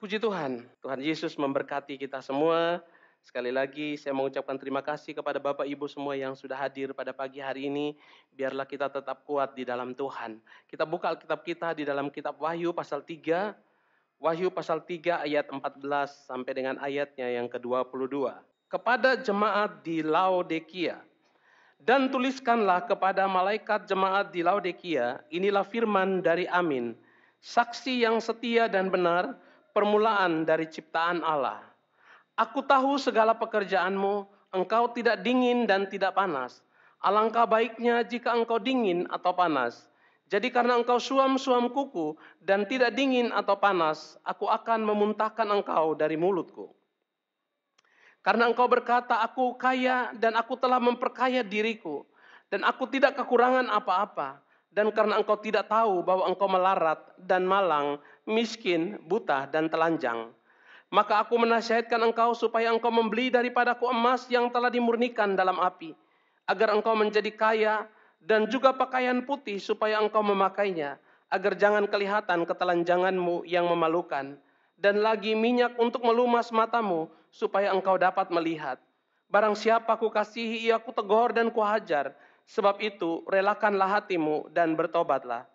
Puji Tuhan, Tuhan Yesus memberkati kita semua. Sekali lagi saya mengucapkan terima kasih kepada Bapak Ibu semua yang sudah hadir pada pagi hari ini. Biarlah kita tetap kuat di dalam Tuhan. Kita buka Alkitab kita di dalam kitab Wahyu pasal 3. Wahyu pasal 3 ayat 14 sampai dengan ayatnya yang ke-22. Kepada jemaat di Laodikia. Dan tuliskanlah kepada malaikat jemaat di Laodikia, inilah firman dari Amin, saksi yang setia dan benar, permulaan dari ciptaan Allah. Aku tahu segala pekerjaanmu, engkau tidak dingin dan tidak panas. Alangkah baiknya jika engkau dingin atau panas. Jadi karena engkau suam-suam kuku dan tidak dingin atau panas, aku akan memuntahkan engkau dari mulutku. Karena engkau berkata, aku kaya dan aku telah memperkaya diriku. Dan aku tidak kekurangan apa-apa. Dan karena engkau tidak tahu bahwa engkau melarat dan malang, miskin, buta, dan telanjang. Maka aku menasihatkan engkau supaya engkau membeli daripadaku emas yang telah dimurnikan dalam api. Agar engkau menjadi kaya dan juga pakaian putih supaya engkau memakainya. Agar jangan kelihatan ketelanjanganmu yang memalukan. Dan lagi minyak untuk melumas matamu, supaya engkau dapat melihat. Barang siapa ku kasihi, ia ku tegur dan ku hajar. Sebab itu, relakanlah hatimu dan bertobatlah.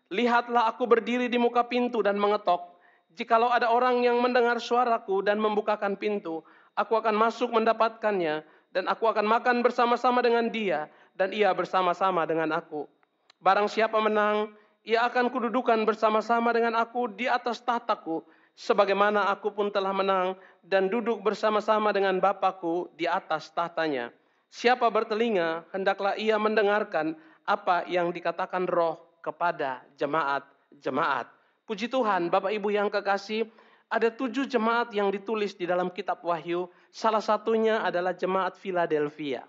Lihatlah aku berdiri di muka pintu dan mengetok. Jikalau ada orang yang mendengar suaraku dan membukakan pintu, aku akan masuk mendapatkannya, dan aku akan makan bersama-sama dengan dia, dan ia bersama-sama dengan aku. Barang siapa menang, ia akan kududukan bersama-sama dengan aku di atas tahtaku, sebagaimana aku pun telah menang dan duduk bersama-sama dengan Bapakku di atas tahtanya. Siapa bertelinga, hendaklah ia mendengarkan apa yang dikatakan Roh kepada jemaat-jemaat. Puji Tuhan, Bapak Ibu yang kekasih, ada 7 jemaat yang ditulis di dalam kitab Wahyu. Salah satunya adalah jemaat Philadelphia.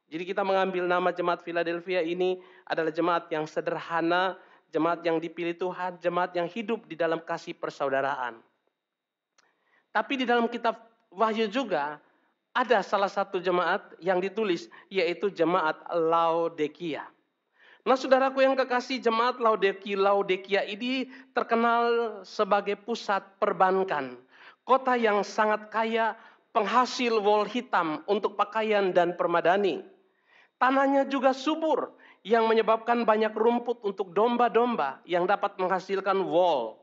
Jadi kita mengambil nama jemaat Philadelphia ini adalah jemaat yang sederhana, jemaat yang dipilih Tuhan, jemaat yang hidup di dalam kasih persaudaraan. Tapi di dalam kitab Wahyu juga ada salah satu jemaat yang ditulis, yaitu jemaat Laodikia. Nah, saudaraku yang kekasih, jemaat Laodikia ini terkenal sebagai pusat perbankan. Kota yang sangat kaya, penghasil wol hitam untuk pakaian dan permadani. Tanahnya juga subur, yang menyebabkan banyak rumput untuk domba-domba yang dapat menghasilkan wol.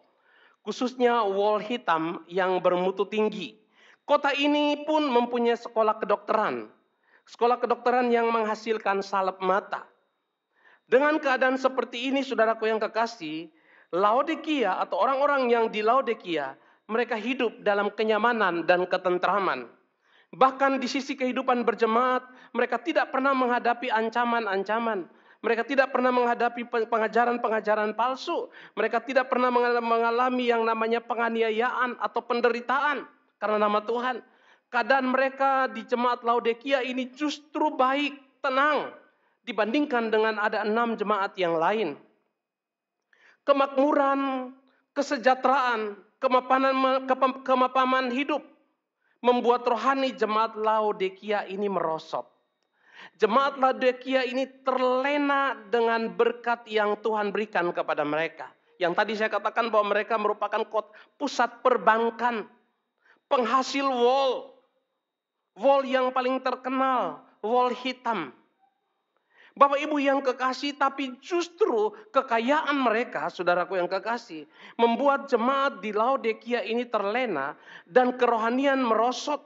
Khususnya wol hitam yang bermutu tinggi. Kota ini pun mempunyai sekolah kedokteran. Sekolah kedokteran yang menghasilkan salep mata. Dengan keadaan seperti ini, saudaraku yang kekasih, Laodikia atau orang-orang yang di Laodikia, mereka hidup dalam kenyamanan dan ketentraman. Bahkan di sisi kehidupan berjemaat, mereka tidak pernah menghadapi ancaman-ancaman. Mereka tidak pernah menghadapi pengajaran-pengajaran palsu. Mereka tidak pernah mengalami yang namanya penganiayaan atau penderitaan karena nama Tuhan. Keadaan mereka di jemaat Laodikia ini justru baik, tenang, dibandingkan dengan ada 6 jemaat yang lain. Kemakmuran, kesejahteraan, kemapanan hidup membuat rohani jemaat Laodikia ini merosot. Jemaat Laodikia ini terlena dengan berkat yang Tuhan berikan kepada mereka. Yang tadi saya katakan bahwa mereka merupakan pusat perbankan, penghasil wol. Wol yang paling terkenal, wol hitam. Bapak Ibu yang kekasih, tapi justru kekayaan mereka, saudaraku yang kekasih, membuat jemaat di Laodikia ini terlena dan kerohanian merosot.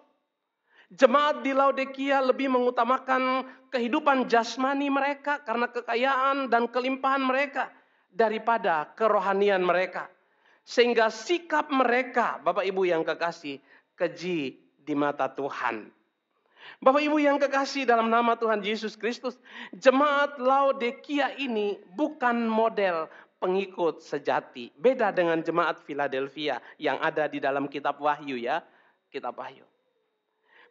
Jemaat di Laodikia lebih mengutamakan kehidupan jasmani mereka karena kekayaan dan kelimpahan mereka daripada kerohanian mereka. Sehingga sikap mereka, Bapak Ibu yang kekasih, keji di mata Tuhan. Bapak Ibu yang kekasih dalam nama Tuhan Yesus Kristus, jemaat Laodikia ini bukan model pengikut sejati. Beda dengan jemaat Philadelphia yang ada di dalam kitab Wahyu ya, kitab Wahyu.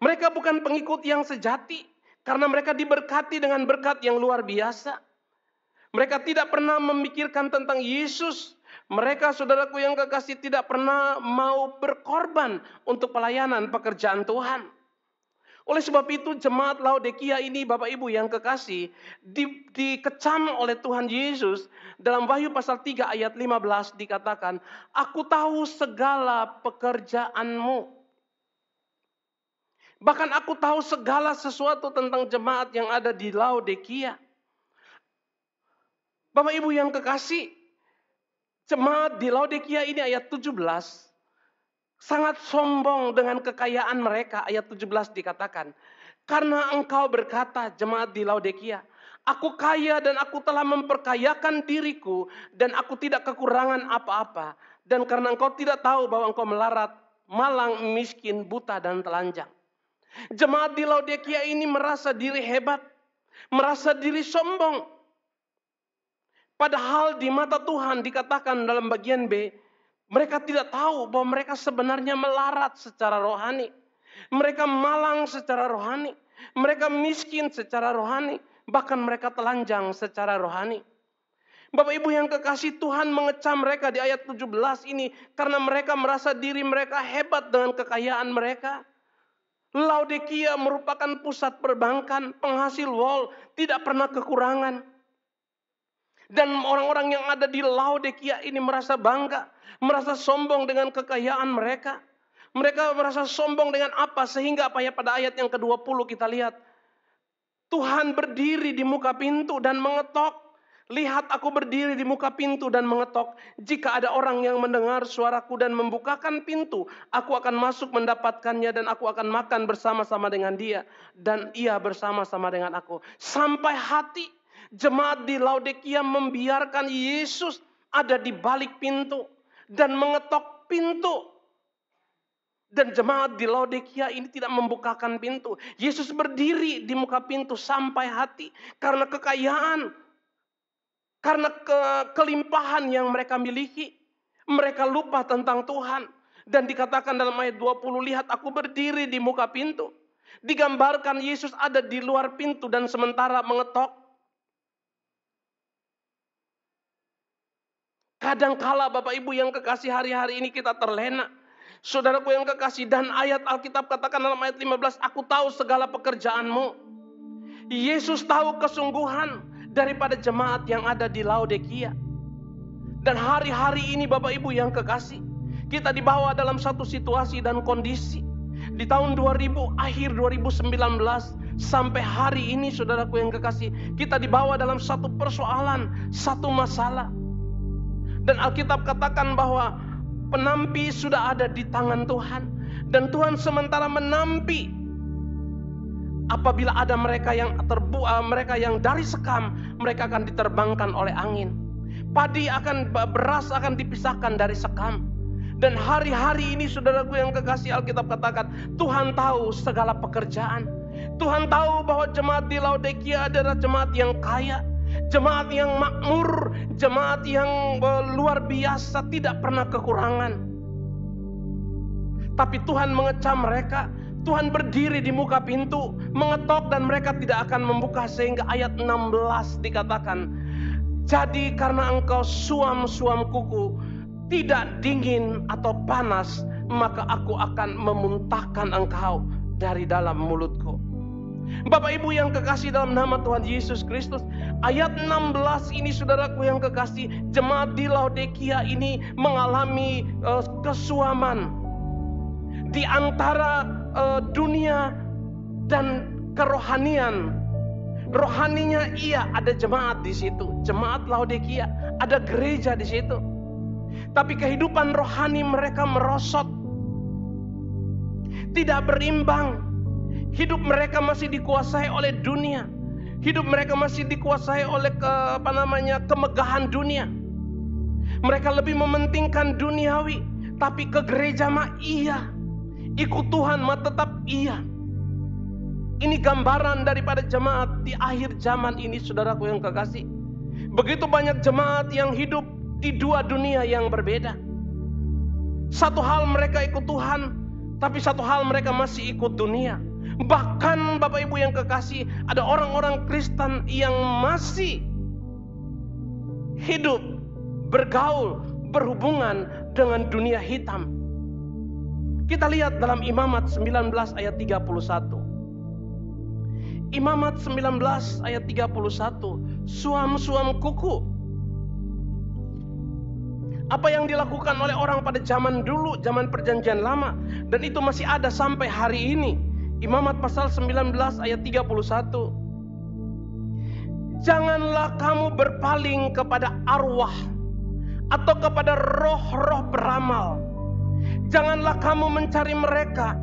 Mereka bukan pengikut yang sejati karena mereka diberkati dengan berkat yang luar biasa. Mereka tidak pernah memikirkan tentang Yesus. Mereka, saudaraku yang kekasih, tidak pernah mau berkorban untuk pelayanan pekerjaan Tuhan. Oleh sebab itu jemaat Laodikia ini Bapak Ibu yang kekasih dikecam oleh Tuhan Yesus. Dalam Wahyu pasal 3 ayat 15 dikatakan, aku tahu segala pekerjaanmu. Bahkan aku tahu segala sesuatu tentang jemaat yang ada di Laodikia. Bapak Ibu yang kekasih, jemaat di Laodikia ini ayat 17 sangat sombong dengan kekayaan mereka. Ayat 17 dikatakan, karena engkau berkata, jemaat di Laodikia, aku kaya dan aku telah memperkayakan diriku dan aku tidak kekurangan apa-apa. Dan karena engkau tidak tahu bahwa engkau melarat, malang, miskin, buta dan telanjang. Jemaat di Laodikia ini merasa diri hebat, merasa diri sombong. Padahal di mata Tuhan dikatakan dalam bagian B, mereka tidak tahu bahwa mereka sebenarnya melarat secara rohani. Mereka malang secara rohani. Mereka miskin secara rohani. Bahkan mereka telanjang secara rohani. Bapak Ibu yang kekasih, Tuhan mengecam mereka di ayat 17 ini. Karena mereka merasa diri mereka hebat dengan kekayaan mereka. Laodikia merupakan pusat perbankan, penghasil wol, tidak pernah kekurangan. Dan orang-orang yang ada di Laodikia ini merasa bangga, merasa sombong dengan kekayaan mereka. Mereka merasa sombong dengan apa? Sehingga pada ayat yang ke-20 kita lihat. Tuhan berdiri di muka pintu dan mengetok. Lihat, aku berdiri di muka pintu dan mengetok. Jika ada orang yang mendengar suaraku dan membukakan pintu, aku akan masuk mendapatkannya dan aku akan makan bersama-sama dengan dia. Dan ia bersama-sama dengan aku. Sampai hati jemaat di Laodikia membiarkan Yesus ada di balik pintu dan mengetok pintu. Dan jemaat di Laodikia ini tidak membukakan pintu. Yesus berdiri di muka pintu sampai hati karena kekayaan, karena kelimpahan yang mereka miliki. Mereka lupa tentang Tuhan. Dan dikatakan dalam ayat 20, lihat aku berdiri di muka pintu. Digambarkan Yesus ada di luar pintu dan sementara mengetok. Kadangkala Bapak Ibu yang kekasih, hari-hari ini kita terlena. Saudaraku yang kekasih, dan ayat Alkitab katakan dalam ayat 15, aku tahu segala pekerjaanmu. Yesus tahu kesungguhan daripada jemaat yang ada di Laodikia. Dan hari-hari ini Bapak Ibu yang kekasih, kita dibawa dalam satu situasi dan kondisi. Di tahun 2000, akhir 2019, sampai hari ini saudaraku yang kekasih, kita dibawa dalam satu persoalan, satu masalah. Dan Alkitab katakan bahwa penampi sudah ada di tangan Tuhan. Dan Tuhan sementara menampi. Apabila ada mereka yang mereka yang dari sekam, mereka akan diterbangkan oleh angin. Beras akan dipisahkan dari sekam. Dan hari-hari ini saudaraku yang kekasih, Alkitab katakan, Tuhan tahu segala pekerjaan. Tuhan tahu bahwa jemaat di Laodikia adalah jemaat yang kaya. Jemaat yang makmur, jemaat yang luar biasa, tidak pernah kekurangan. Tapi Tuhan mengecam mereka. Tuhan berdiri di muka pintu, mengetok dan mereka tidak akan membuka. Sehingga ayat 16 dikatakan, jadi karena engkau suam-suam kuku, tidak dingin atau panas, maka aku akan memuntahkan engkau dari dalam mulutku. Bapak Ibu yang kekasih dalam nama Tuhan Yesus Kristus, ayat 16 ini saudaraku yang kekasih, jemaat di Laodikia ini mengalami kesuaman di antara dunia dan kerohanian. Rohaninya iya, ada jemaat di situ, jemaat Laodikia, ada gereja di situ. Tapi kehidupan rohani mereka merosot, tidak berimbang. Hidup mereka masih dikuasai oleh dunia. Hidup mereka masih dikuasai oleh kemegahan dunia. Mereka lebih mementingkan duniawi. Tapi ke gereja mah iya, ikut Tuhan mah tetap iya. Ini gambaran daripada jemaat di akhir zaman ini saudaraku yang kekasih. Begitu banyak jemaat yang hidup di dua dunia yang berbeda. Satu hal mereka ikut Tuhan, tapi satu hal mereka masih ikut dunia. Bahkan Bapak Ibu yang kekasih, ada orang-orang Kristen yang masih hidup, bergaul, berhubungan dengan dunia hitam. Kita lihat dalam Imamat 19 ayat 31. Imamat 19 ayat 31. Suam-suam kuku. Apa yang dilakukan oleh orang pada zaman dulu, zaman perjanjian lama. Dan itu masih ada sampai hari ini. Imamat pasal 19 ayat 31. Janganlah kamu berpaling kepada arwah atau kepada roh-roh beramal. Janganlah kamu mencari mereka,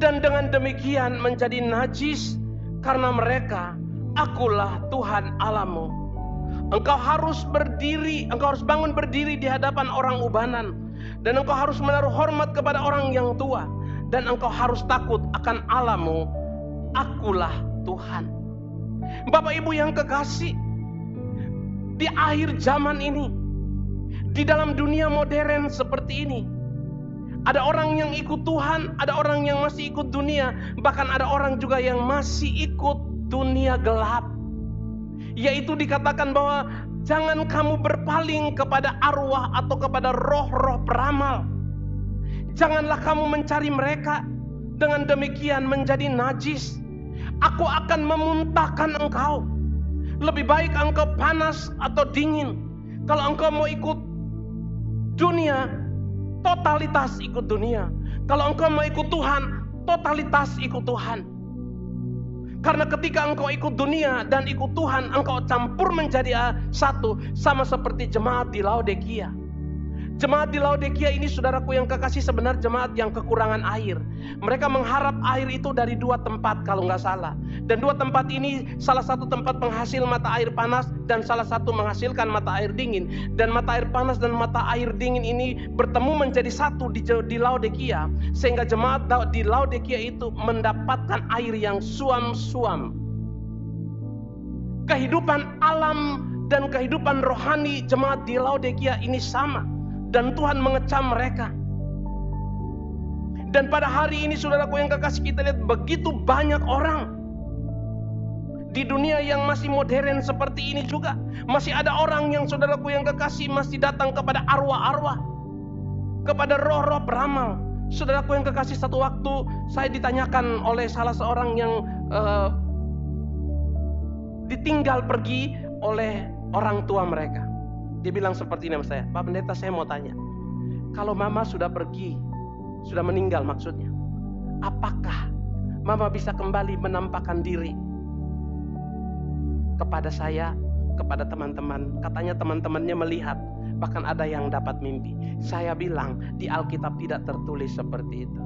dan dengan demikian menjadi najis, karena mereka, akulah Tuhan Allahmu. Engkau harus berdiri, engkau harus bangun berdiri di hadapan orang ubanan, dan engkau harus menaruh hormat kepada orang yang tua, dan engkau harus takut akan Allahmu. Akulah Tuhan. Bapak Ibu yang kekasih, di akhir zaman ini, di dalam dunia modern seperti ini, ada orang yang ikut Tuhan, ada orang yang masih ikut dunia, bahkan ada orang juga yang masih ikut dunia gelap. Yaitu dikatakan bahwa jangan kamu berpaling kepada arwah atau kepada roh-roh beramal. Janganlah kamu mencari mereka, dengan demikian menjadi najis. Aku akan memuntahkan engkau. Lebih baik engkau panas atau dingin. Kalau engkau mau ikut dunia, totalitas ikut dunia. Kalau engkau mau ikut Tuhan, totalitas ikut Tuhan. Karena ketika engkau ikut dunia dan ikut Tuhan, engkau campur menjadi satu, sama seperti jemaat di Laodikia. Jemaat di Laodikia ini, saudaraku yang kekasih, sebenarnya jemaat yang kekurangan air. Mereka mengharap air itu dari dua tempat kalau nggak salah. Dan dua tempat ini, salah satu tempat penghasil mata air panas dan salah satu menghasilkan mata air dingin. Dan mata air panas dan mata air dingin ini bertemu menjadi satu di Laodikia. Sehingga jemaat di Laodikia itu mendapatkan air yang suam-suam. Kehidupan alam dan kehidupan rohani jemaat di Laodikia ini sama. Dan Tuhan mengecam mereka. Dan pada hari ini, saudaraku yang kekasih, kita lihat begitu banyak orang di dunia yang masih modern seperti ini juga. Masih ada orang yang, saudaraku yang kekasih, masih datang kepada arwah-arwah, kepada roh-roh beramal. Saudaraku yang kekasih, satu waktu saya ditanyakan oleh salah seorang yang ditinggal pergi oleh orang tua mereka. Dia bilang seperti ini sama saya, Pak Pendeta, saya mau tanya, kalau mama sudah pergi, sudah meninggal maksudnya, apakah mama bisa kembali menampakkan diri kepada saya, kepada teman-teman? Katanya teman-temannya melihat, bahkan ada yang dapat mimpi. Saya bilang di Alkitab tidak tertulis seperti itu.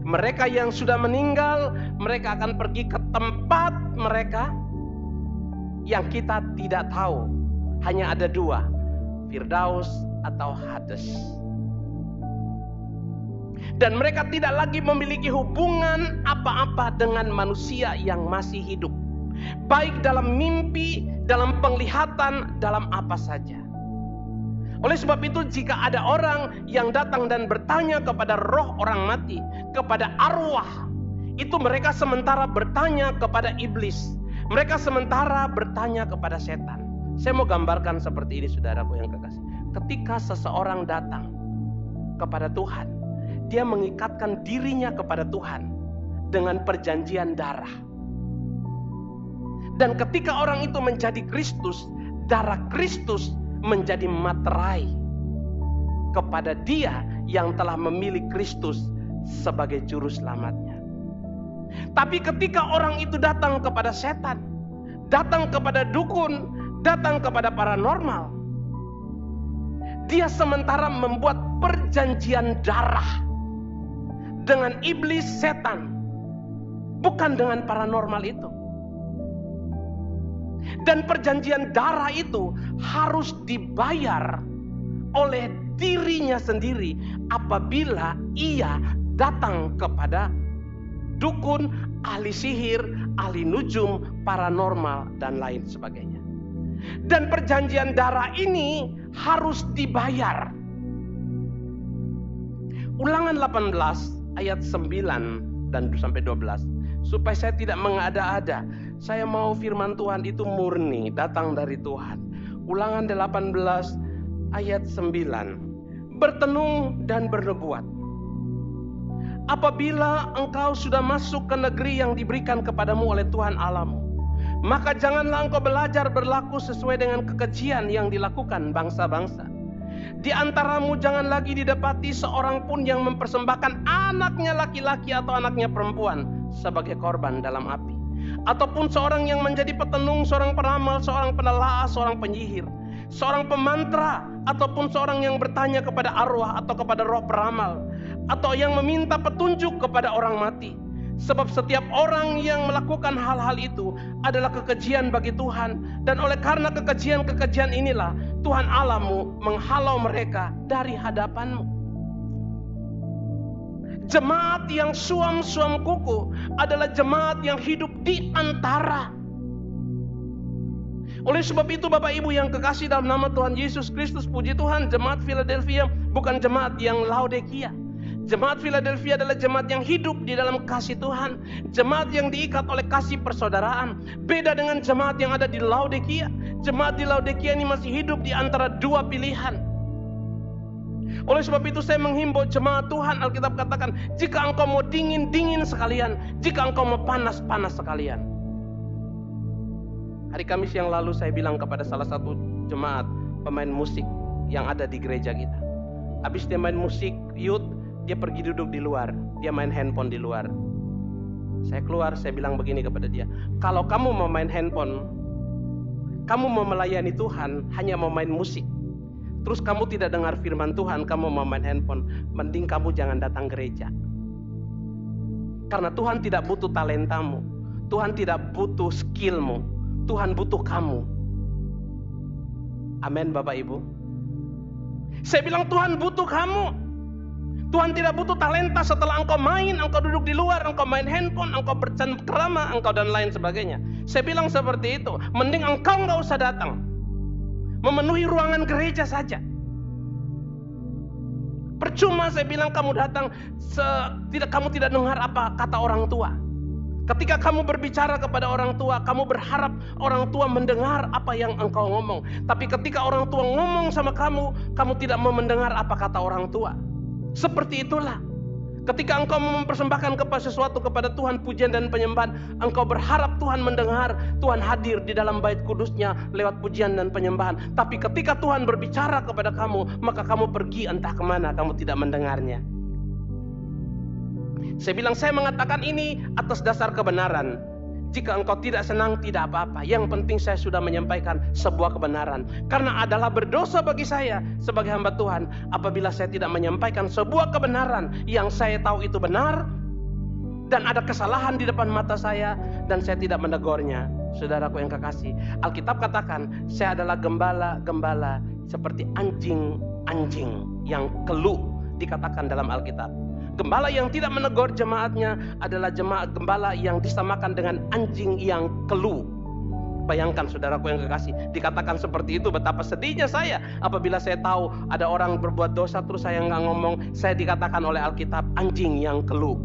Mereka yang sudah meninggal, mereka akan pergi ke tempat mereka yang kita tidak tahu. Hanya ada dua, Firdaus atau Hades. Dan mereka tidak lagi memiliki hubungan apa-apa dengan manusia yang masih hidup. Baik dalam mimpi, dalam penglihatan, dalam apa saja. Oleh sebab itu, jika ada orang yang datang dan bertanya kepada roh orang mati, kepada arwah, itu mereka sementara bertanya kepada iblis. Mereka sementara bertanya kepada setan. Saya mau gambarkan seperti ini, saudaraku yang kekasih. Ketika seseorang datang kepada Tuhan, dia mengikatkan dirinya kepada Tuhan dengan perjanjian darah. Dan ketika orang itu menjadi Kristus, darah Kristus menjadi materai kepada dia yang telah memilih Kristus sebagai juru selamatnya. Tapi ketika orang itu datang kepada setan, datang kepada dukun, datang kepada paranormal, dia sementara membuat perjanjian darah dengan iblis setan, bukan dengan paranormal itu. Dan perjanjian darah itu harus dibayar oleh dirinya sendiri apabila ia datang kepada dukun, ahli sihir, ahli nujum, paranormal, dan lain sebagainya. Dan perjanjian darah ini harus dibayar. Ulangan 18 ayat 9 dan sampai 12. Supaya saya tidak mengada-ada. Saya mau firman Tuhan itu murni, datang dari Tuhan. Ulangan 18 ayat 9. Bertenung dan bernubuat. Apabila engkau sudah masuk ke negeri yang diberikan kepadamu oleh Tuhan Allahmu, maka janganlah engkau belajar berlaku sesuai dengan kekejian yang dilakukan bangsa-bangsa. Di antaramu jangan lagi didapati seorang pun yang mempersembahkan anaknya laki-laki atau anaknya perempuan sebagai korban dalam api, ataupun seorang yang menjadi petenung, seorang peramal, seorang penelaah, seorang penyihir, seorang pemantra, ataupun seorang yang bertanya kepada arwah atau kepada roh peramal, atau yang meminta petunjuk kepada orang mati. Sebab setiap orang yang melakukan hal-hal itu adalah kekejian bagi Tuhan, dan oleh karena kekejian-kekejian inilah Tuhan Allahmu menghalau mereka dari hadapanmu. Jemaat yang suam-suam kuku adalah jemaat yang hidup di antara. Oleh sebab itu Bapak Ibu yang kekasih dalam nama Tuhan Yesus Kristus, puji Tuhan, jemaat Philadelphia bukan jemaat yang Laodikia. Jemaat Philadelphia adalah jemaat yang hidup di dalam kasih Tuhan, jemaat yang diikat oleh kasih persaudaraan. Beda dengan jemaat yang ada di Laodikia. Jemaat di Laodikia ini masih hidup di antara dua pilihan. Oleh sebab itu saya menghimbau jemaat Tuhan, Alkitab katakan, jika engkau mau dingin-dingin sekalian, jika engkau mau panas-panas sekalian. Hari Kamis yang lalu saya bilang kepada salah satu jemaat pemain musik yang ada di gereja kita. Habis dia main musik youth, dia pergi duduk di luar, dia main handphone di luar. Saya keluar, saya bilang begini kepada dia, kalau kamu mau main handphone, kamu mau melayani Tuhan, hanya mau main musik, terus kamu tidak dengar firman Tuhan, kamu mau main handphone, mending kamu jangan datang gereja. Karena Tuhan tidak butuh talentamu, Tuhan tidak butuh skillmu, Tuhan butuh kamu. Amin Bapak Ibu. Saya bilang Tuhan butuh kamu. Tuhan tidak butuh talenta setelah engkau main, engkau duduk di luar, engkau main handphone, engkau bercengkrama, engkau dan lain sebagainya. Saya bilang seperti itu. Mending engkau nggak usah datang. Memenuhi ruangan gereja saja. Percuma saya bilang kamu datang, kamu tidak dengar apa kata orang tua. Ketika kamu berbicara kepada orang tua, kamu berharap orang tua mendengar apa yang engkau ngomong. Tapi ketika orang tua ngomong sama kamu, kamu tidak mau mendengar apa kata orang tua. Seperti itulah. Ketika engkau mempersembahkan sesuatu kepada Tuhan, pujian dan penyembahan, engkau berharap Tuhan mendengar, Tuhan hadir di dalam bait kudusnya lewat pujian dan penyembahan. Tapi ketika Tuhan berbicara kepada kamu, maka kamu pergi entah kemana, kamu tidak mendengarnya. Saya bilang, saya mengatakan ini atas dasar kebenaran. Jika engkau tidak senang, tidak apa-apa. Yang penting saya sudah menyampaikan sebuah kebenaran. Karena adalah berdosa bagi saya sebagai hamba Tuhan apabila saya tidak menyampaikan sebuah kebenaran yang saya tahu itu benar, dan ada kesalahan di depan mata saya dan saya tidak menegurnya. Saudaraku yang kekasih, Alkitab katakan saya adalah gembala-gembala seperti anjing-anjing yang keluh, dikatakan dalam Alkitab. Gembala yang tidak menegur jemaatnya adalah gembala yang disamakan dengan anjing yang keluh. Bayangkan saudaraku yang kekasih, dikatakan seperti itu, betapa sedihnya saya apabila saya tahu ada orang berbuat dosa terus saya nggak ngomong, saya dikatakan oleh Alkitab anjing yang keluh.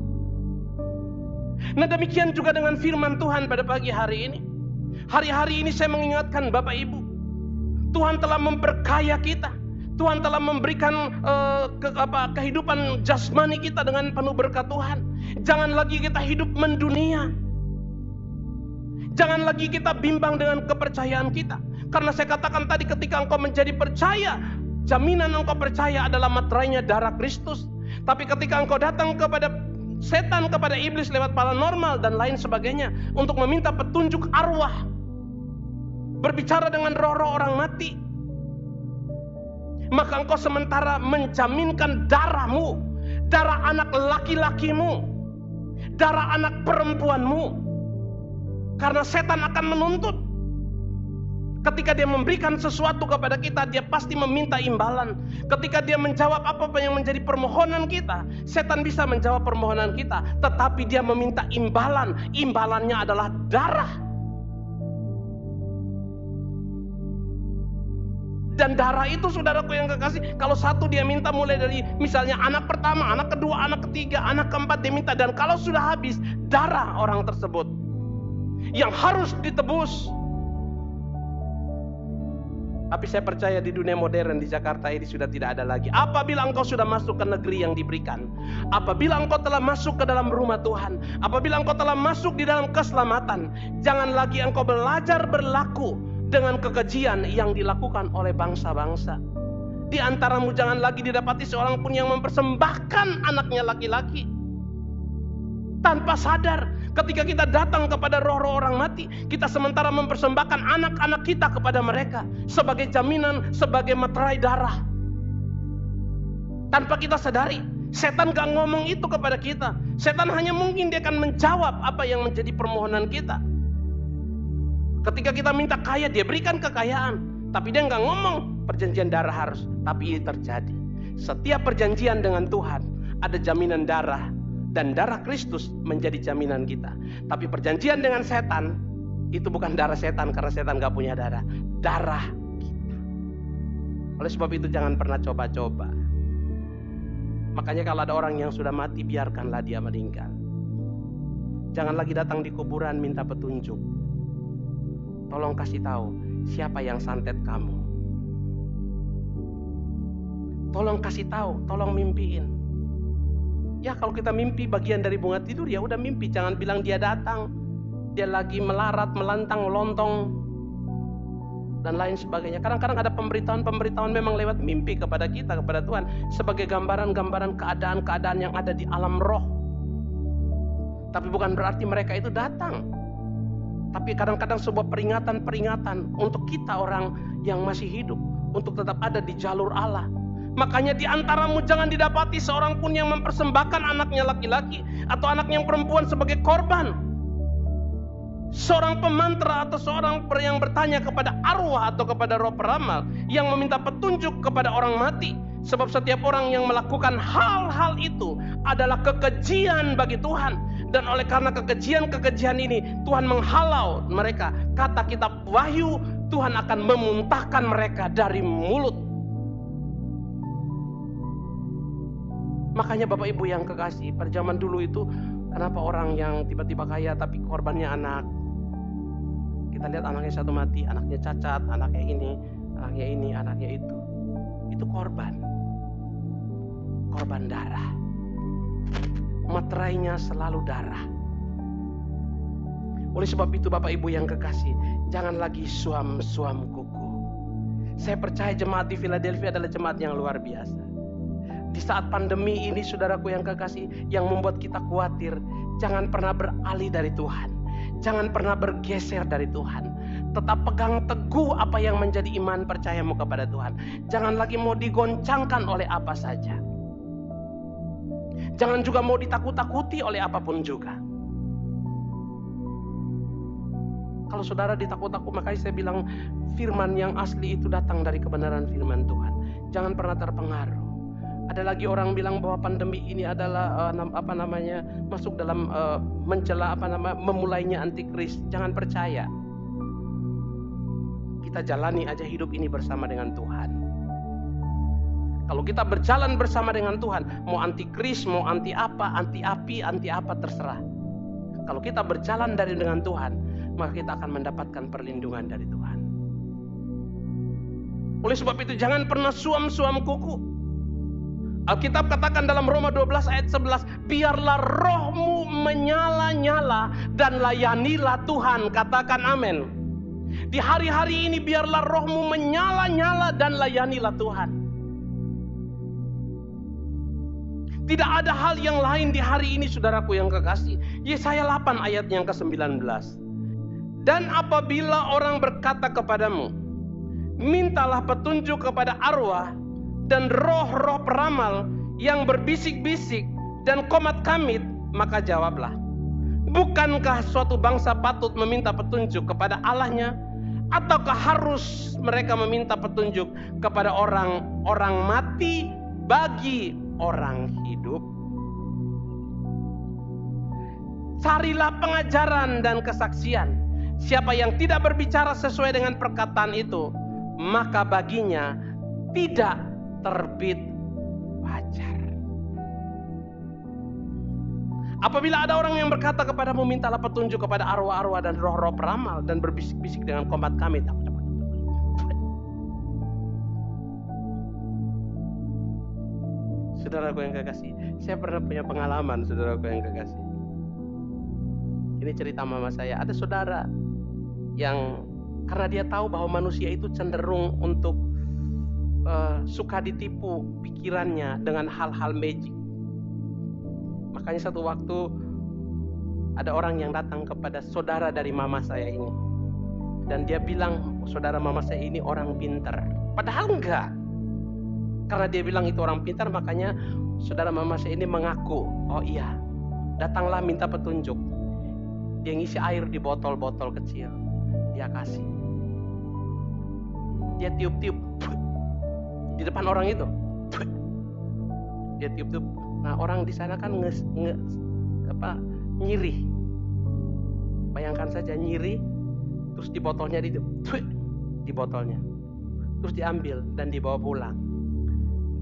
Nah demikian juga dengan firman Tuhan pada pagi hari ini. Hari-hari ini saya mengingatkan Bapak Ibu, Tuhan telah memperkaya kita. Tuhan telah memberikan kehidupan jasmani kita dengan penuh berkat Tuhan. Jangan lagi kita hidup mendunia. Jangan lagi kita bimbang dengan kepercayaan kita. Karena saya katakan tadi, ketika engkau menjadi percaya, jaminan engkau percaya adalah materainya darah Kristus. Tapi ketika engkau datang kepada setan, kepada iblis lewat paranormal dan lain sebagainya, untuk meminta petunjuk arwah, berbicara dengan roh-roh orang mati, maka engkau sementara menjaminkan darahmu, darah anak laki-lakimu, darah anak perempuanmu. Karena setan akan menuntut. Ketika dia memberikan sesuatu kepada kita, dia pasti meminta imbalan. Ketika dia menjawab apa yang menjadi permohonan kita, setan bisa menjawab permohonan kita, tetapi dia meminta imbalan. Imbalannya adalah darah. Dan darah itu saudaraku yang kekasih, kalau satu dia minta mulai dari misalnya anak pertama, anak kedua, anak ketiga, anak keempat dia minta. Dan kalau sudah habis, darah orang tersebut yang harus ditebus. Tapi saya percaya di dunia modern di Jakarta ini sudah tidak ada lagi. Apabila engkau sudah masuk ke negeri yang diberikan, apabila engkau telah masuk ke dalam rumah Tuhan, apabila engkau telah masuk di dalam keselamatan, jangan lagi engkau belajar berlaku dengan kekejian yang dilakukan oleh bangsa-bangsa. Di antaramu jangan lagi didapati seorang pun yang mempersembahkan anaknya laki-laki tanpa sadar. Ketika kita datang kepada roh-roh orang mati, kita sementara mempersembahkan anak-anak kita kepada mereka sebagai jaminan, sebagai materai darah. Tanpa kita sadari, setan gak ngomong itu kepada kita. Setan hanya mungkin dia akan menjawab apa yang menjadi permohonan kita. Ketika kita minta kaya, dia berikan kekayaan. Tapi dia gak ngomong perjanjian darah harus. Tapi ini terjadi. Setiap perjanjian dengan Tuhan ada jaminan darah. Dan darah Kristus menjadi jaminan kita. Tapi perjanjian dengan setan, itu bukan darah setan, karena setan gak punya darah. Darah kita. Oleh sebab itu jangan pernah coba-coba. Makanya kalau ada orang yang sudah mati, biarkanlah dia meninggal. Jangan lagi datang di kuburan minta petunjuk. Tolong kasih tahu siapa yang santet kamu. Tolong kasih tahu, tolong mimpiin. Ya kalau kita mimpi bagian dari bunga tidur, ya udah mimpi. Jangan bilang dia datang, dia lagi melarat, melantang, lontong, dan lain sebagainya. Kadang-kadang ada pemberitahuan memang lewat mimpi kepada kita, kepada Tuhan. Sebagai gambaran-gambaran keadaan-keadaan yang ada di alam roh. Tapi bukan berarti mereka itu datang. Tapi kadang-kadang sebuah peringatan-peringatan untuk kita orang yang masih hidup. Untuk tetap ada di jalur Allah. Makanya di antaramu jangan didapati seorang pun yang mempersembahkan anaknya laki-laki atau anaknya yang perempuan sebagai korban. Seorang pemantra atau seorang yang bertanya kepada arwah atau kepada roh peramal yang meminta petunjuk kepada orang mati. Sebab setiap orang yang melakukan hal-hal itu adalah kekejian bagi Tuhan. Dan oleh karena kekejian-kekejian ini Tuhan menghalau mereka. Kata kitab Wahyu, Tuhan akan memuntahkan mereka dari mulut. Makanya Bapak Ibu yang kekasih, pada zaman dulu itu kenapa orang yang tiba-tiba kaya tapi korbannya anak. Kita lihat anaknya satu mati, anaknya cacat, anaknya ini, anaknya itu. Itu korban. Korban darah. Materainya selalu darah. Oleh sebab itu Bapak Ibu yang kekasih, jangan lagi suam-suam kuku. Saya percaya jemaat di Philadelphia adalah jemaat yang luar biasa. Di saat pandemi ini saudaraku yang kekasih, yang membuat kita khawatir, jangan pernah beralih dari Tuhan. Jangan pernah bergeser dari Tuhan. Tetap pegang teguh apa yang menjadi iman percayamu kepada Tuhan. Jangan lagi mau digoncangkan oleh apa saja. Jangan juga mau ditakut-takuti oleh apapun juga. Kalau saudara ditakut-takut, makanya saya bilang firman yang asli itu datang dari kebenaran firman Tuhan. Jangan pernah terpengaruh. Ada lagi orang bilang bahwa pandemi ini adalah masuk dalam mencela memulainya antikris. Jangan percaya. Kita jalani aja hidup ini bersama dengan Tuhan. Kalau kita berjalan bersama dengan Tuhan, mau antikris, mau anti apa, anti api, anti apa terserah. Kalau kita berjalan dengan Tuhan, maka kita akan mendapatkan perlindungan dari Tuhan. Oleh sebab itu jangan pernah suam-suam kuku. Alkitab katakan dalam Roma 12 ayat 11, biarlah rohmu menyala-nyala dan layanilah Tuhan. Katakan amin. Di hari-hari ini biarlah rohmu menyala-nyala dan layanilah Tuhan. Tidak ada hal yang lain di hari ini saudaraku yang kekasih. Yesaya 8 ayat yang ke-19. Dan apabila orang berkata kepadamu, mintalah petunjuk kepada arwah dan roh-roh peramal yang berbisik-bisik dan komat kamit, maka jawablah, bukankah suatu bangsa patut meminta petunjuk kepada Allahnya? Ataukah harus mereka meminta petunjuk kepada orang mati bagi orang hidup? Carilah pengajaran dan kesaksian. Siapa yang tidak berbicara sesuai dengan perkataan itu, maka baginya tidak terbit wajar. Apabila ada orang yang berkata kepadamu, mintalah petunjuk kepada arwah-arwah dan roh-roh peramal dan berbisik-bisik dengan komat kamit, Saudaraku yang kekasih, saya pernah punya pengalaman, saudaraku yang kekasih. Ini cerita mama saya. Ada saudara yang karena dia tahu bahwa manusia itu cenderung untuk suka ditipu pikirannya dengan hal-hal magic. Makanya satu waktu ada orang yang datang kepada saudara dari mama saya ini. Dan dia bilang, saudara mama saya ini orang pintar. Padahal enggak. Karena dia bilang itu orang pintar, makanya saudara mama saya ini mengaku, oh iya, datanglah minta petunjuk. Dia ngisi air di botol-botol kecil. Dia kasih. Dia tiup-tiup di depan orang itu. Dia tiup-tiup. Nah, orang di sana kan nyirih. Bayangkan saja nyirih, terus di botolnya di botolnya. Terus diambil dan dibawa pulang.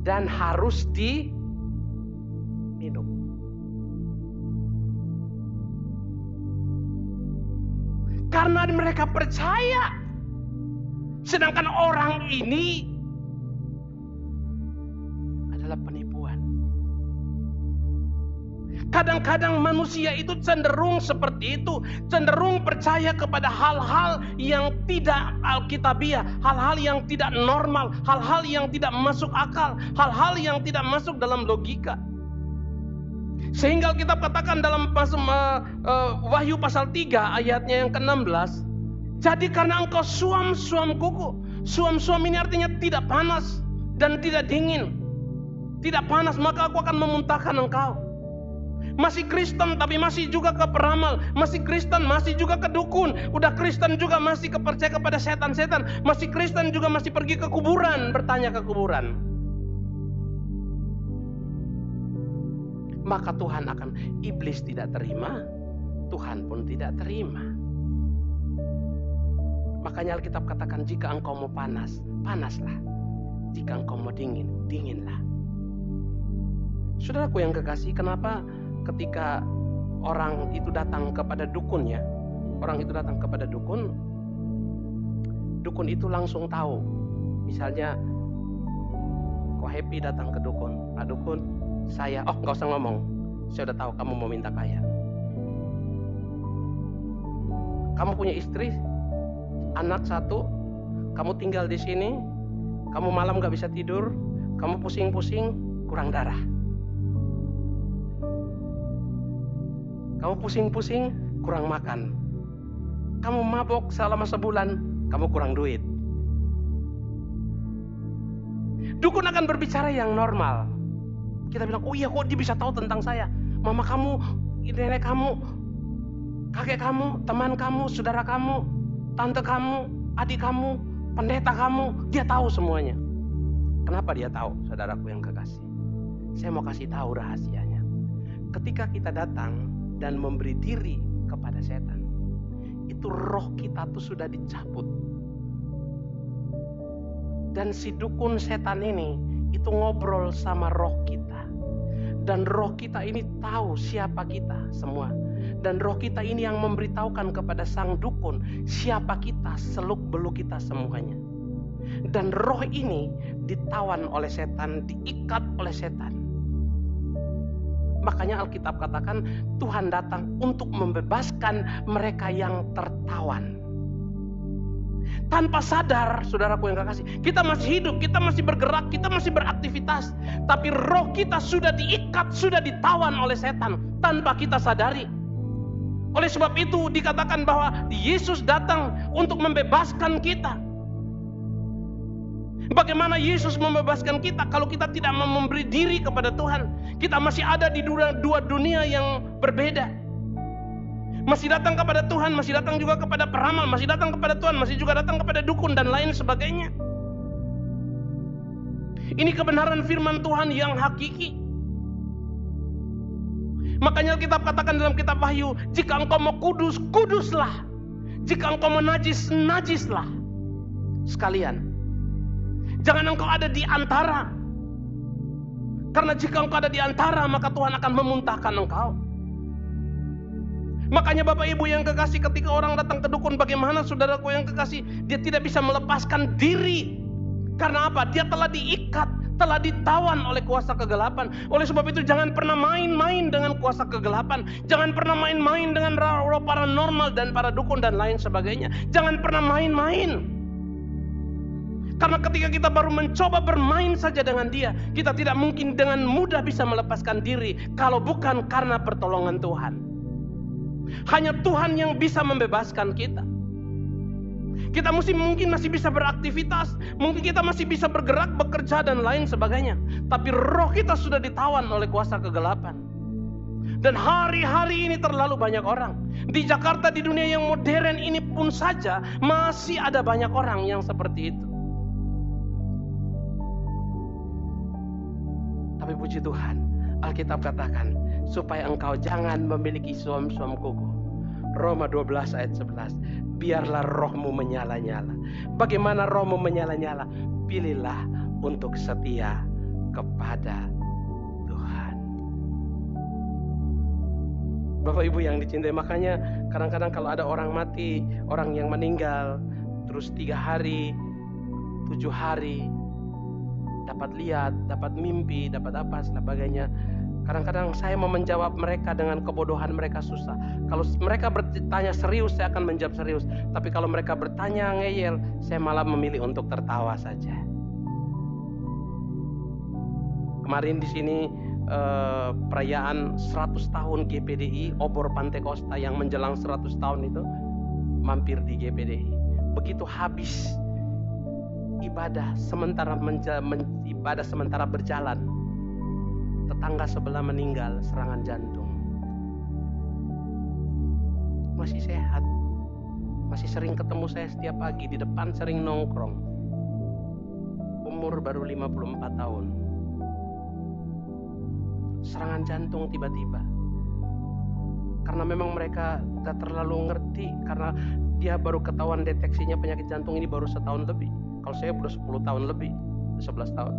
Dan harus diminum. Karena mereka percaya. Sedangkan orang ini adalah penipuan. Kadang-kadang manusia itu cenderung seperti itu. Cenderung percaya kepada hal-hal yang tidak alkitabiah. Hal-hal yang tidak normal. Hal-hal yang tidak masuk akal. Hal-hal yang tidak masuk dalam logika. Sehingga Alkitab katakan dalam Wahyu pasal 3 ayatnya yang ke-16. Jadi karena engkau suam-suam kuku. Suam-suam ini artinya tidak panas dan tidak dingin. Tidak panas, maka aku akan memuntahkan engkau. Masih Kristen tapi masih juga ke peramal. Masih Kristen masih juga ke dukun. Udah Kristen juga masih percaya kepada setan-setan. Masih Kristen juga masih pergi ke kuburan, bertanya ke kuburan. Maka Tuhan akan, iblis tidak terima, Tuhan pun tidak terima. Makanya Alkitab katakan, jika engkau mau panas, panaslah. Jika engkau mau dingin, dinginlah. Saudaraku yang kekasih, kenapa ketika orang itu datang kepada dukunnya, orang itu datang kepada dukun itu langsung tahu. Misalnya, kok Happy datang ke dukun, Pak Dukun, saya, nggak usah ngomong, saya udah tahu kamu mau minta kaya. Kamu punya istri, anak satu, kamu tinggal di sini, kamu malam gak bisa tidur, kamu pusing-pusing, kurang darah. Kamu pusing-pusing, kurang makan. Kamu mabok selama sebulan, kamu kurang duit. Dukun akan berbicara yang normal. Kita bilang, oh iya kok dia bisa tahu tentang saya. Mama kamu, nenek kamu, kakek kamu, teman kamu, saudara kamu, tante kamu, adik kamu, pendeta kamu, dia tahu semuanya. Kenapa dia tahu, saudaraku yang kekasih? Saya mau kasih tahu rahasianya. Ketika kita datang dan memberi diri kepada setan, itu roh kita tuh sudah dicabut. Dan si dukun setan ini itu ngobrol sama roh kita. Dan roh kita ini tahu siapa kita semua. Dan roh kita ini yang memberitahukan kepada sang dukun siapa kita, seluk-beluk kita semuanya. Dan roh ini ditawan oleh setan, diikat oleh setan. Makanya Alkitab katakan Tuhan datang untuk membebaskan mereka yang tertawan. Tanpa sadar, saudaraku yang kekasih, kita masih hidup, kita masih bergerak, kita masih beraktivitas. Tapi roh kita sudah diikat, sudah ditawan oleh setan tanpa kita sadari. Oleh sebab itu dikatakan bahwa Yesus datang untuk membebaskan kita. Bagaimana Yesus membebaskan kita kalau kita tidak memberi diri kepada Tuhan? Kita masih ada di dua dunia yang berbeda. Masih datang kepada Tuhan, masih datang juga kepada peramal, masih datang kepada Tuhan, masih juga datang kepada dukun dan lain sebagainya. Ini kebenaran firman Tuhan yang hakiki. Makanya Alkitab katakan dalam kitab Wahyu, jika engkau mau kudus, kuduslah. Jika engkau mau najis, najislah. Sekalian. Jangan engkau ada di antara. Karena jika engkau ada di antara, maka Tuhan akan memuntahkan engkau. Makanya Bapak Ibu yang kekasih, ketika orang datang ke dukun, bagaimana saudaraku yang kekasih, dia tidak bisa melepaskan diri. Karena apa? Dia telah diikat, telah ditawan oleh kuasa kegelapan. Oleh sebab itu jangan pernah main-main dengan kuasa kegelapan. Jangan pernah main-main dengan roh paranormal dan para dukun dan lain sebagainya. Jangan pernah main-main. Karena ketika kita baru mencoba bermain saja dengan dia, kita tidak mungkin dengan mudah bisa melepaskan diri kalau bukan karena pertolongan Tuhan. Hanya Tuhan yang bisa membebaskan kita. Kita mungkin masih bisa beraktivitas, mungkin kita masih bisa bergerak, bekerja dan lain sebagainya. Tapi roh kita sudah ditawan oleh kuasa kegelapan. Dan hari-hari ini terlalu banyak orang. Di Jakarta, di dunia yang modern ini pun saja masih ada banyak orang yang seperti itu. Tapi puji Tuhan, Alkitab katakan, supaya engkau jangan memiliki suam-suam kuku. Roma 12 ayat 11. Biarlah rohmu menyala-nyala. Bagaimana rohmu menyala-nyala? Pilihlah untuk setia kepada Tuhan. Bapak Ibu yang dicintai, makanya kadang-kadang kalau ada orang mati, orang yang meninggal, terus 3 hari, 7 hari, dapat lihat, dapat mimpi, dapat apa sebagainya. Kadang-kadang saya mau menjawab mereka dengan kebodohan mereka susah. Kalau mereka bertanya serius, saya akan menjawab serius. Tapi kalau mereka bertanya ngeyel, saya malah memilih untuk tertawa saja. Kemarin di sini perayaan 100 tahun GPDI, obor Pantai Kosta yang menjelang 100 tahun itu mampir di GPDI. Begitu habis ibadah sementara berjalan, tetangga sebelah meninggal serangan jantung. Masih sehat, masih sering ketemu saya setiap pagi, di depan sering nongkrong. Umur baru 54 tahun. Serangan jantung tiba-tiba. Karena memang mereka gak terlalu ngerti, karena dia baru ketahuan deteksinya penyakit jantung ini baru setahun lebih. Kalau saya udah 10 tahun lebih, 11 tahun.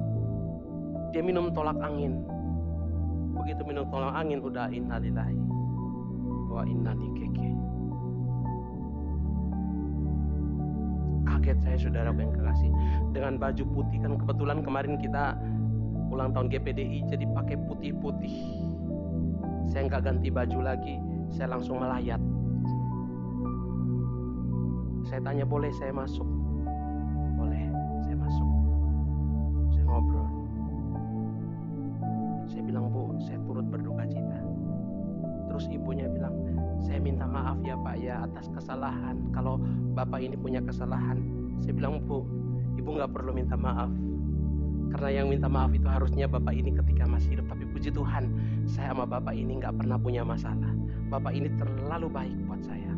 Dia minum tolak angin. Begitu minum tolak angin, udah innalillahi wa inna ilaihi. Kaget saya, saudara yang kekasih, dengan baju putih. Kan kebetulan kemarin kita ulang tahun GPDI, jadi pakai putih-putih. Saya nggak ganti baju lagi, saya langsung melayat. Saya tanya, boleh saya masuk? Boleh, saya masuk. Saya ngobrol. Saya bilang, Bu, saya turut berduka cita. Terus ibunya bilang, saya minta maaf ya Pak ya atas kesalahan. Kalau Bapak ini punya kesalahan. Saya bilang, Bu, Ibu gak perlu minta maaf. Karena yang minta maaf itu harusnya Bapak ini ketika masih hidup. Tapi puji Tuhan, saya sama Bapak ini gak pernah punya masalah. Bapak ini terlalu baik buat saya.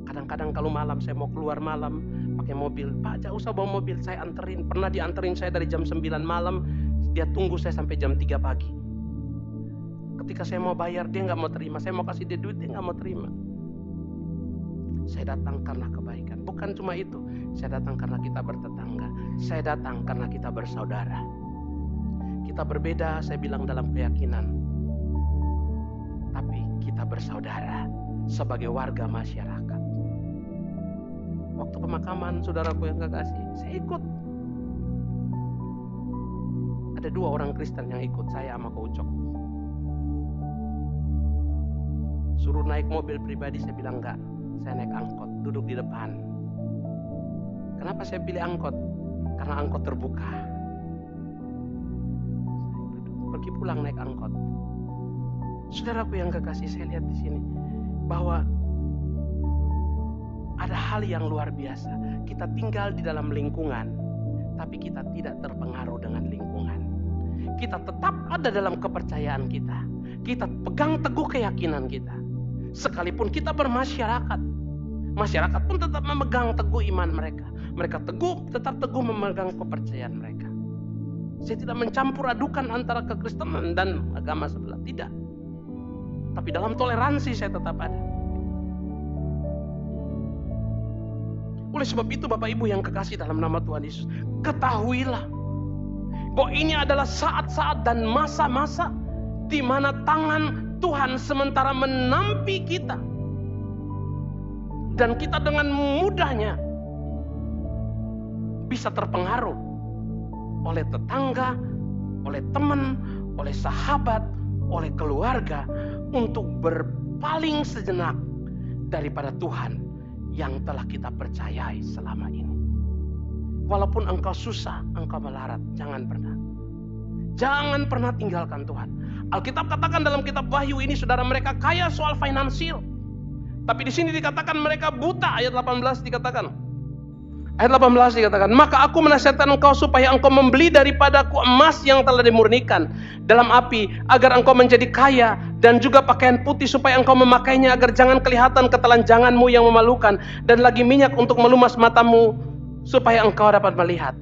Kadang-kadang kalau malam saya mau keluar malam pakai mobil, Pak gak usah bawa mobil, saya anterin. Pernah dianterin saya dari jam 9 malam, dia tunggu saya sampai jam 3 pagi. Ketika saya mau bayar, dia gak mau terima. Saya mau kasih dia duit, dia gak mau terima. Saya datang karena kebaikan. Bukan cuma itu, saya datang karena kita bertetangga. Saya datang karena kita bersaudara. Kita berbeda, saya bilang, dalam keyakinan, tapi kita bersaudara sebagai warga masyarakat. Waktu pemakaman saudaraku yang kekasih, saya ikut. Ada 2 orang Kristen yang ikut, saya sama Ko Ucok. Suruh naik mobil pribadi, saya bilang enggak. Saya naik angkot, duduk di depan. Kenapa saya pilih angkot? Karena angkot terbuka. Saya duduk, pergi pulang naik angkot. Saudaraku yang kekasih, saya lihat di sini bahwa ada hal yang luar biasa. Kita tinggal di dalam lingkungan, tapi kita tidak terpengaruh dengan lingkungan. Kita tetap ada dalam kepercayaan kita. Kita pegang teguh keyakinan kita. Sekalipun kita bermasyarakat, masyarakat pun tetap memegang teguh iman mereka. Mereka tetap teguh memegang kepercayaan mereka. Saya tidak mencampur adukan antara kekristenan dan agama sebelah, tidak. Tapi dalam toleransi saya tetap ada. Oleh sebab itu Bapak Ibu yang kekasih dalam nama Tuhan Yesus, ketahuilah bahwa ini adalah saat-saat dan masa-masa di mana tangan Tuhan sementara menampi kita. Dan kita dengan mudahnya bisa terpengaruh oleh tetangga, oleh teman, oleh sahabat, oleh keluarga untuk berpaling sejenak daripada Tuhan yang telah kita percayai selama ini. Walaupun engkau susah, engkau melarat, jangan pernah. Jangan pernah tinggalkan Tuhan. Alkitab katakan dalam kitab Wahyu ini, saudara, mereka kaya soal finansial. Tapi di sini dikatakan mereka buta. Ayat 18 dikatakan. Ayat 18 dikatakan, maka aku menasihatkan engkau supaya engkau membeli daripadaku emas yang telah dimurnikan dalam api, agar engkau menjadi kaya, dan juga pakaian putih supaya engkau memakainya, agar jangan kelihatan ketelanjanganmu yang memalukan, dan lagi minyak untuk melumas matamu, supaya engkau dapat melihat.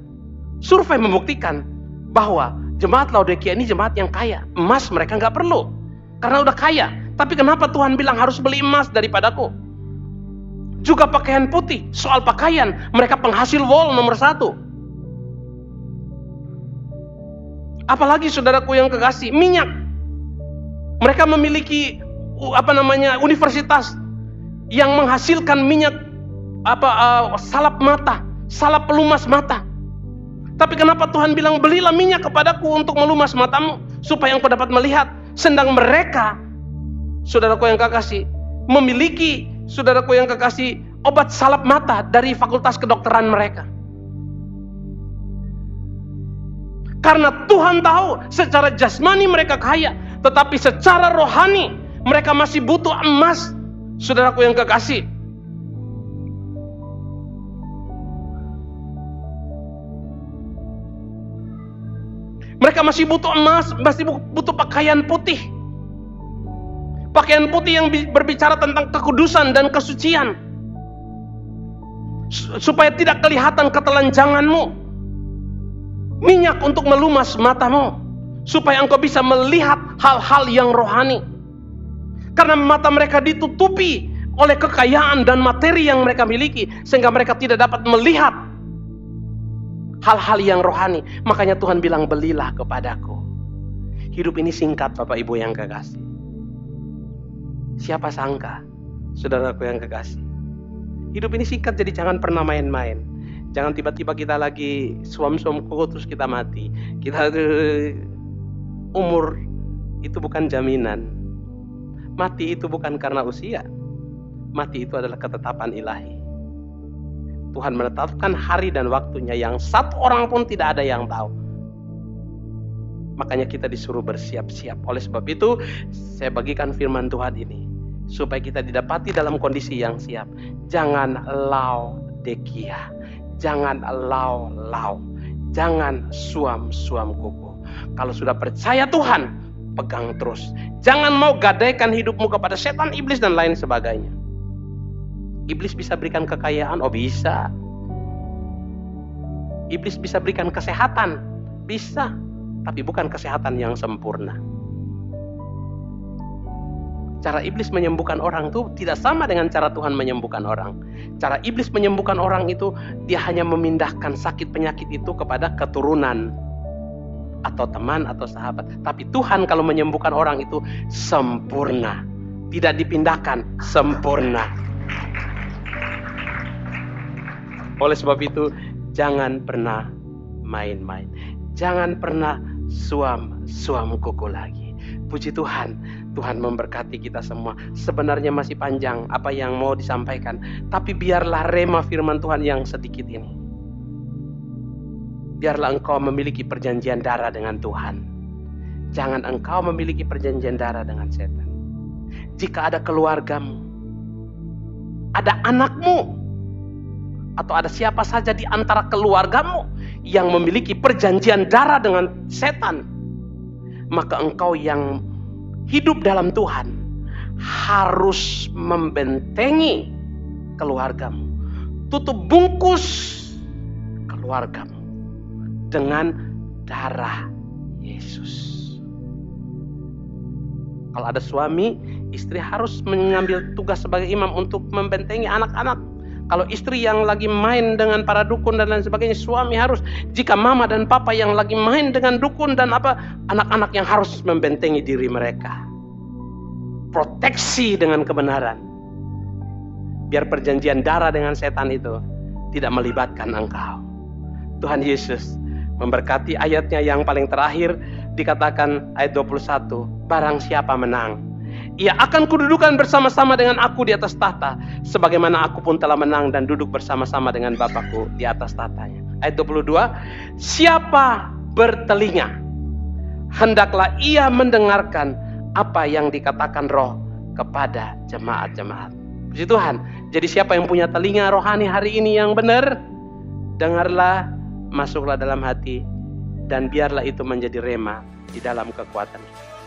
Survei membuktikan bahwa jemaat Laodikia ini jemaat yang kaya. Emas mereka nggak perlu, karena udah kaya. Tapi kenapa Tuhan bilang harus beli emas daripadaku? Juga pakaian putih. Soal pakaian, mereka penghasil wol nomor 1. Apalagi saudaraku yang kekasih, minyak. Mereka memiliki universitas yang menghasilkan minyak salap mata, salap pelumas mata. Tapi kenapa Tuhan bilang belilah minyak kepadaku untuk melumas matamu supaya engkau dapat melihat? Sedang mereka, saudaraku yang kekasih, memiliki, saudaraku yang kekasih, obat salap mata dari fakultas kedokteran mereka. Karena Tuhan tahu secara jasmani mereka kaya, tetapi secara rohani mereka masih butuh emas, saudaraku yang kekasih. Mereka masih butuh emas, masih butuh pakaian putih. Pakaian putih yang berbicara tentang kekudusan dan kesucian. Supaya tidak kelihatan ketelanjanganmu. Minyak untuk melumas matamu. Supaya engkau bisa melihat hal-hal yang rohani. Karena mata mereka ditutupi oleh kekayaan dan materi yang mereka miliki. Sehingga mereka tidak dapat melihat hal-hal yang rohani. Makanya Tuhan bilang, belilah kepadaku. Hidup ini singkat, Bapak Ibu yang kekasih. Siapa sangka, saudaraku yang kekasih, hidup ini singkat, jadi jangan pernah main-main. Jangan tiba-tiba kita lagi suam-suam kuku terus kita mati. Umur itu bukan jaminan. Mati itu bukan karena usia. Mati itu adalah ketetapan ilahi. Tuhan menetapkan hari dan waktunya yang satu orang pun tidak ada yang tahu. Makanya kita disuruh bersiap-siap. Oleh sebab itu, saya bagikan firman Tuhan ini supaya kita didapati dalam kondisi yang siap. Jangan Laodikia, jangan lau-lau, jangan suam-suam kuku. Kalau sudah percaya Tuhan, pegang terus. Jangan mau gadaikan hidupmu kepada setan, iblis, dan lain sebagainya. Iblis bisa berikan kekayaan, oh bisa. Iblis bisa berikan kesehatan, bisa. Tapi bukan kesehatan yang sempurna. Cara iblis menyembuhkan orang itu tidak sama dengan cara Tuhan menyembuhkan orang. Cara iblis menyembuhkan orang itu, dia hanya memindahkan sakit penyakit itu kepada keturunan, atau teman, atau sahabat. Tapi Tuhan kalau menyembuhkan orang itu sempurna. Tidak dipindahkan, sempurna. Oleh sebab itu, jangan pernah main-main. Jangan pernah suam kuku lagi. Puji Tuhan, Tuhan memberkati kita semua. Sebenarnya masih panjang apa yang mau disampaikan, tapi biarlah rema firman Tuhan yang sedikit ini. Biarlah engkau memiliki perjanjian darah dengan Tuhan. Jangan engkau memiliki perjanjian darah dengan setan. Jika ada keluargamu, ada anakmu, atau ada siapa saja di antara keluargamu yang memiliki perjanjian darah dengan setan, maka engkau yang hidup dalam Tuhan harus membentengi keluargamu. Tutup bungkus keluargamu dengan darah Yesus. Kalau ada suami, istri harus mengambil tugas sebagai imam untuk membentengi anak-anak. Kalau istri yang lagi main dengan para dukun dan lain sebagainya, suami harus. Jika mama dan papa yang lagi main dengan dukun dan anak-anak yang harus membentengi diri mereka. Proteksi dengan kebenaran. Biar perjanjian darah dengan setan itu tidak melibatkan engkau. Tuhan Yesus memberkati ayatnya yang paling terakhir, dikatakan ayat 21, barang siapa menang, ia akan kududukan bersama-sama dengan aku di atas tahta, sebagaimana aku pun telah menang dan duduk bersama-sama dengan Bapakku di atas tahtanya. Ayat 22, siapa bertelinga, hendaklah ia mendengarkan apa yang dikatakan Roh kepada jemaat-jemaat. Puji Tuhan. Jadi siapa yang punya telinga rohani hari ini yang benar, dengarlah, masuklah dalam hati, dan biarlah itu menjadi rema di dalam kekuatan kita.